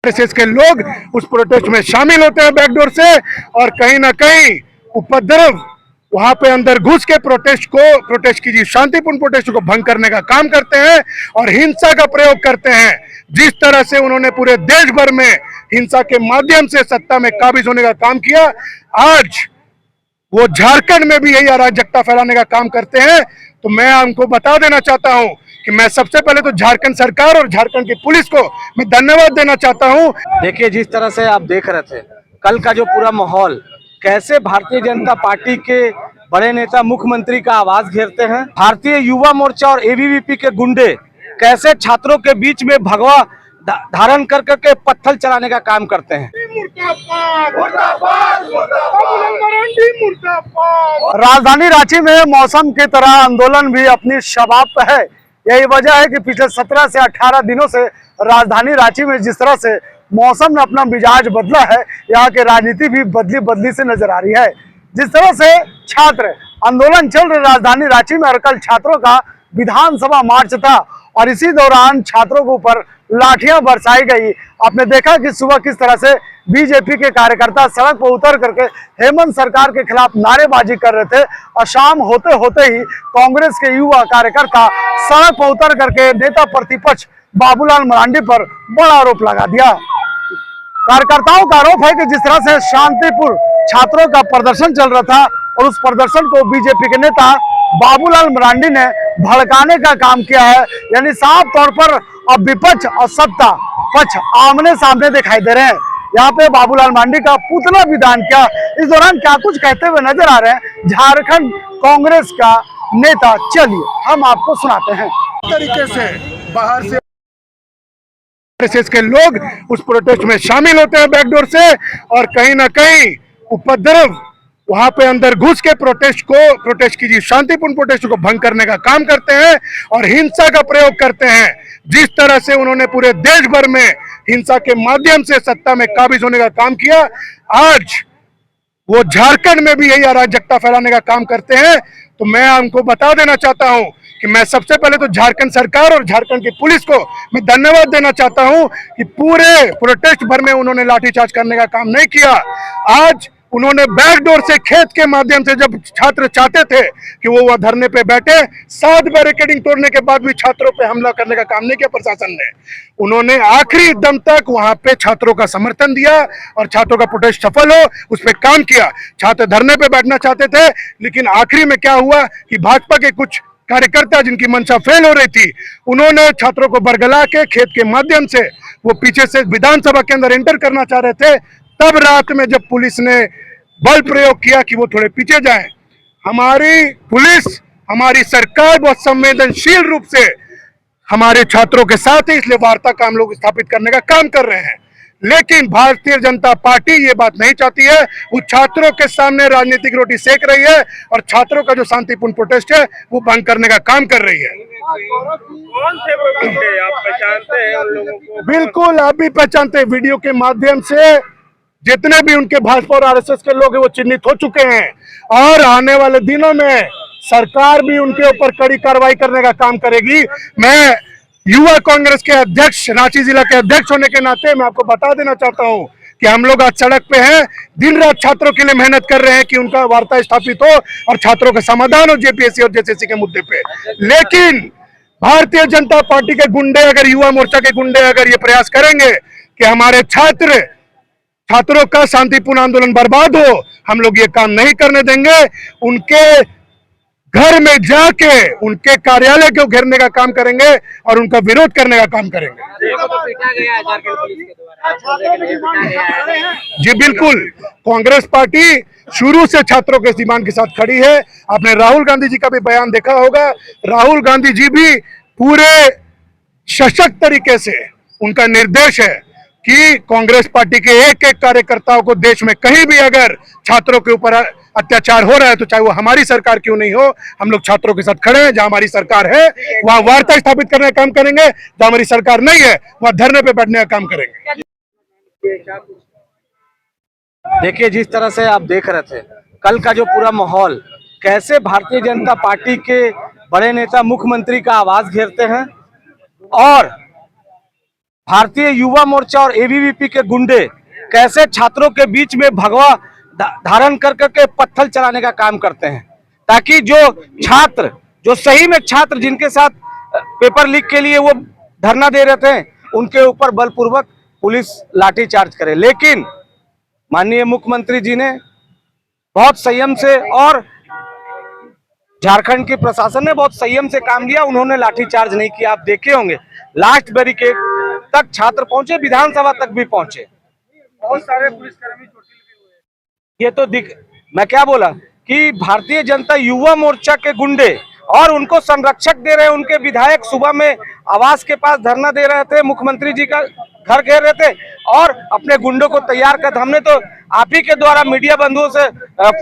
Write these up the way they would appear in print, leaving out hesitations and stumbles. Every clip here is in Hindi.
आरएसएस के लोग उस प्रोटेस्ट में शामिल होते हैं बैकडोर से और कहीं ना कहीं उपद्रव वहां पे अंदर घुस के प्रोटेस्ट की शांतिपूर्ण प्रोटेस्ट को भंग करने का काम करते हैं और हिंसा का प्रयोग करते हैं। जिस तरह से उन्होंने पूरे देश भर में हिंसा के माध्यम से सत्ता में काबिज होने का काम किया, आज वो झारखंड में भी यही अराजकता फैलाने का काम करते हैं। तो मैं उनको बता देना चाहता हूं कि मैं सबसे पहले तो झारखंड सरकार और झारखंड की पुलिस को मैं धन्यवाद देना चाहता हूं। देखिए, जिस तरह से आप देख रहे थे कल का जो पूरा माहौल, कैसे भारतीय जनता पार्टी के बड़े नेता मुख्यमंत्री का आवाज घेरते हैं, भारतीय युवा मोर्चा और एबीवीपी के गुंडे कैसे छात्रों के बीच में भगवा धारण कर करके पत्थर चलाने का काम करते हैं। राजधानी रांची में मौसम की तरह आंदोलन भी अपनी शबाब पे है। यही वजह है कि पिछले 17 से 18 दिनों से राजधानी रांची में जिस तरह से मौसम ने अपना मिजाज बदला है, यहाँ की राजनीति भी बदली बदली से नजर आ रही है। जिस तरह से छात्र आंदोलन चल रहे राजधानी रांची में और कल छात्रों का विधानसभा मार्च था और इसी दौरान छात्रों के ऊपर लाठियां बरसाई गई। आपने देखा कि सुबह किस तरह से बीजेपी के कार्यकर्ता सड़क पर उतर करके हेमंत सरकार के खिलाफ नारेबाजी कर रहे थे और शाम होते होते ही कांग्रेस के युवा कार्यकर्ता सड़क पर उतर करके नेता प्रतिपक्ष बाबूलाल मरांडी पर बड़ा आरोप लगा दिया। कार्यकर्ताओं का आरोप है कि जिस तरह से शांतिपूर्ण छात्रों का प्रदर्शन चल रहा था और उस प्रदर्शन को बीजेपी के नेता बाबूलाल मरांडी ने भड़काने का काम किया है। यानी साफ तौर पर अब विपक्ष और सत्ता पक्ष आमने सामने दिखाई दे रहे हैं। यहाँ पे बाबूलाल मरांडी का पुतला विदान किया। इस दौरान क्या कुछ कहते हुए नजर आ रहे हैं झारखंड कांग्रेस का नेता, चलिए हम आपको सुनाते हैं। तरीके से बाहर से आरएसएस के लोग उस प्रोटेस्ट में शामिल होते हैं बैकडोर से और कहीं ना कहीं उपद्रव वहां पे अंदर घुस के प्रोटेस्ट की शांतिपूर्ण प्रोटेस्ट को भंग करने का काम करते हैं और हिंसा का प्रयोग करते हैं। जिस तरह से उन्होंने पूरे देश भर में हिंसा के माध्यम से सत्ता में काबिज होने का काम किया, आज वो झारखंड में भी यही अराजकता फैलाने का काम करते हैं। तो मैं उनको बता देना चाहता हूं कि मैं सबसे पहले तो झारखंड सरकार और झारखंड की पुलिस को मैं धन्यवाद देना चाहता हूं कि पूरे प्रोटेस्ट भर में उन्होंने लाठीचार्ज करने का काम नहीं किया। आज उन्होंने बैकडोर से खेत के माध्यम से, जब छात्र चाहते थे कि वो वह धरने पे बैठे, 7 बैरिकेडिंग तोड़ने के बाद भी छात्रों पे हमला करने का काम नहीं किया प्रशासन ने। उन्होंने आखिरी दम तक वहां पे छात्रों का समर्थन दिया और छात्रों का प्रोटेस्ट सफल हो उस पर काम किया। छात्र धरने पे बैठना चाहते थे, लेकिन आखिरी में क्या हुआ कि भाजपा के कुछ कार्यकर्ता जिनकी मंशा फेल हो रही थी, उन्होंने छात्रों को बरगला के खेत के माध्यम से वो पीछे से विधानसभा के अंदर एंटर करना चाह रहे थे। तब रात में जब पुलिस ने बल प्रयोग किया कि वो थोड़े पीछे जाएं, हमारी पुलिस, हमारी सरकार बहुत संवेदनशील रूप से हमारे छात्रों के साथ है, इसलिए वार्ता का हम लोग स्थापित करने का काम कर रहे हैं। लेकिन भारतीय जनता पार्टी ये बात नहीं चाहती है। वो छात्रों के सामने राजनीतिक रोटी सेक रही है और छात्रों का जो शांतिपूर्ण प्रोटेस्ट है वो भंग करने का काम कर रही है। कौन थे वो गुंडे, आप पहचानते हैं उन लोगों को? बिल्कुल, आप भी पहचानते हैं। वीडियो के माध्यम से जितने भी उनके भाजपा और आरएसएस के लोग हैं वो चिन्हित हो चुके हैं और आने वाले दिनों में सरकार भी उनके ऊपर कड़ी कार्रवाई करने का काम करेगी। मैं युवा कांग्रेस के अध्यक्ष, रांची जिला के अध्यक्ष होने के नाते मैं आपको बता देना चाहता हूं कि हम लोग आज सड़क पे हैं, दिन रात छात्रों के लिए मेहनत कर रहे हैं कि उनका वार्ता स्थापित हो और छात्रों का समाधान हो जेपीएससी और जेसीसी के मुद्दे पे। लेकिन भारतीय जनता पार्टी के गुंडे, अगर युवा मोर्चा के गुंडे अगर ये प्रयास करेंगे कि हमारे छात्रों का शांतिपूर्ण आंदोलन बर्बाद हो, हम लोग ये काम नहीं करने देंगे। उनके घर में जाके उनके कार्यालय को घेरने का काम करेंगे और उनका विरोध करने का काम करेंगे। जी बिल्कुल, कांग्रेस पार्टी शुरू से छात्रों के डिमांड के साथ खड़ी है। आपने राहुल गांधी जी का भी बयान देखा होगा। राहुल गांधी जी भी पूरे सशक्त तरीके से, उनका निर्देश है कि कांग्रेस पार्टी के एक एक कार्यकर्ताओं को देश में कहीं भी अगर छात्रों के ऊपर अत्याचार हो रहा है तो चाहे वो हमारी सरकार क्यों नहीं हो, हम लोग छात्रों के साथ खड़े हैं। जहां हमारी सरकार है वहां वार्ता स्थापित करने का काम करेंगे, जहां हमारी सरकार नहीं है वहां धरने पे बैठने का काम करेंगे। देखिए, जिस तरह से आप देख रहे थे कल का जो पूरा माहौल, कैसे भारतीय जनता पार्टी के बड़े नेता मुख्यमंत्री का आवाज घेरते हैं और भारतीय युवा मोर्चा और एबीवीपी के गुंडे कैसे छात्रों के बीच में भगवा धारण कर करके पत्थर चलाने का काम करते हैं, ताकि जो सही में छात्र जिनके साथ पेपर लीक के लिए वो धरना दे रहे थे उनके ऊपर बलपूर्वक पुलिस लाठीचार्ज करे। लेकिन माननीय मुख्यमंत्री जी ने बहुत संयम से और झारखंड के प्रशासन ने बहुत संयम से काम लिया, उन्होंने लाठीचार्ज नहीं किया। आप देखे होंगे लास्ट बैरिकेड तक छात्र पहुंचे, विधानसभा तक भी पहुंचे। बहुत सारे पुलिसकर्मी चोटिल भी हुए। ये तो मैं क्या बोला कि भारतीय जनता युवा मोर्चा के गुंडे और उनको संरक्षक दे रहे, उनके विधायक सुबह में आवास के पास धरना दे रहे थे, मुख्यमंत्री जी का घर घेर रहे थे और अपने गुंडों को तैयार कर। हमने तो आप ही के द्वारा मीडिया बंधुओं से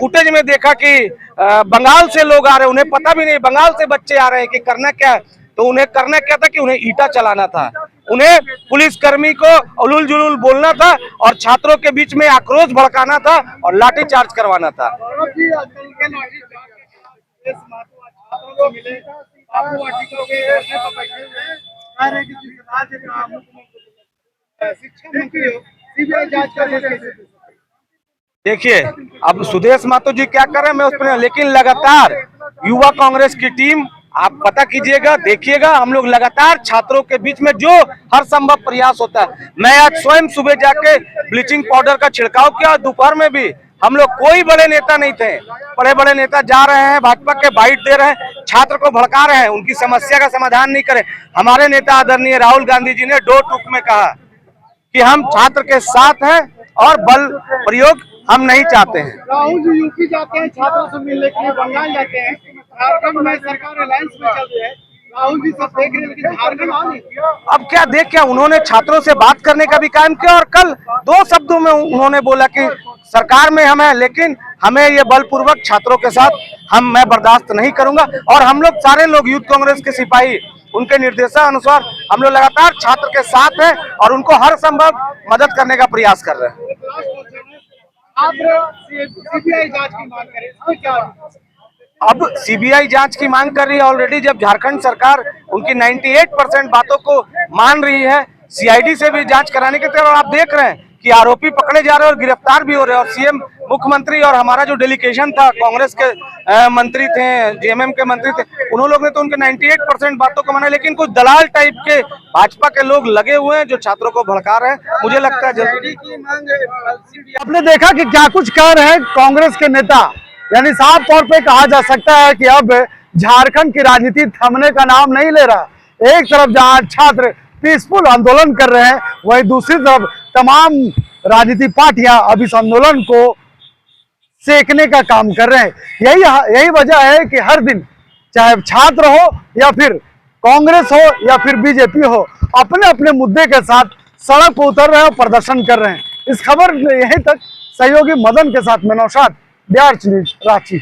फुटेज में देखा कि बंगाल से लोग आ रहे, उन्हें पता भी नहीं बंगाल से बच्चे आ रहे हैं कि करना क्या है। तो उन्हें करना क्या था कि उन्हें ईटा चलाना था, उन्हें पुलिसकर्मी को उलूल जुलूल बोलना था और छात्रों के बीच में आक्रोश भड़काना था और लाठीचार्ज करवाना था। देखिए अब सुदेश महतो जी क्या कर रहे हैं मैं उस पर, लेकिन लगातार युवा कांग्रेस की टीम आप पता कीजिएगा, देखिएगा, हम लोग लगातार छात्रों के बीच में जो हर संभव प्रयास होता है। मैं आज स्वयं सुबह जाके ब्लीचिंग पाउडर का छिड़काव किया, दोपहर में भी हम लोग कोई बड़े नेता नहीं थे, बड़े बड़े नेता जा रहे हैं भाजपा के बाइट दे रहे हैं, छात्र को भड़का रहे हैं, उनकी समस्या का समाधान नहीं करें। हमारे नेता आदरणीय राहुल गांधी जी ने 2 टूक में कहा कि हम छात्र के साथ हैं और बल प्रयोग हम नहीं चाहते हैं। राहुल जी यूपी जाते हैं छात्रों से मिलने के लिए, बंगाल जाते हैं, झारखंड में सरकार अलायंस में चल रही है, राहुल जी सब देख रहे हैं, लेकिन झारखंड आ नहीं। अब क्या देख क्या उन्होंने छात्रों से बात करने का भी काम किया और कल 2 शब्दों में उन्होंने बोला कि सरकार में हम हैं, लेकिन हमें ये बलपूर्वक छात्रों के साथ मैं बर्दाश्त नहीं करूंगा। और हम लोग सारे लोग यूथ कांग्रेस के सिपाही उनके निर्देशानुसार हम लोग लगातार छात्र के साथ हैं और उनको हर संभव मदद करने का प्रयास कर रहे हैं। आप सीबीआई जांच की मांग करें, इसमें क्या? अब सीबीआई जांच की मांग कर रही है ऑलरेडी, जब झारखंड सरकार उनकी 98% बातों को मान रही है, सीआईडी से भी जांच कराने के तरफ आप देख रहे हैं कि आरोपी पकड़े जा रहे हैं और गिरफ्तार भी हो रहे हैं। और सीएम मुख्यमंत्री और हमारा जो डेलीगेशन था, कांग्रेस के मंत्री थे, जेएमएम के मंत्री थे, उन्होंने लोग ने तो उनके 98% बातों को माना, लेकिन कुछ दलाल टाइप के भाजपा के लोग लगे हुए हैं जो छात्रों को भड़का रहे हैं। मुझे लगता है जल्दी की मांग आपने देखा कि क्या कुछ कह रहे हैं कांग्रेस के नेता, यानी साफ तौर पे कहा जा सकता है कि अब झारखंड की राजनीति थमने का नाम नहीं ले रहा। एक तरफ जहां छात्र पीसफुल आंदोलन कर रहे हैं, वहीं दूसरी तरफ तमाम राजनीतिक पार्टियां अब इस आंदोलन को सेकने का काम कर रहे हैं। यही वजह है कि हर दिन चाहे छात्र हो या फिर कांग्रेस हो या फिर बीजेपी हो, अपने अपने मुद्दे के साथ सड़क पर उतर रहे हैं और प्रदर्शन कर रहे हैं। इस खबर यहीं तक सहयोगी मदन के साथ मैं नौशाद, बिहार न्यूज, रांची।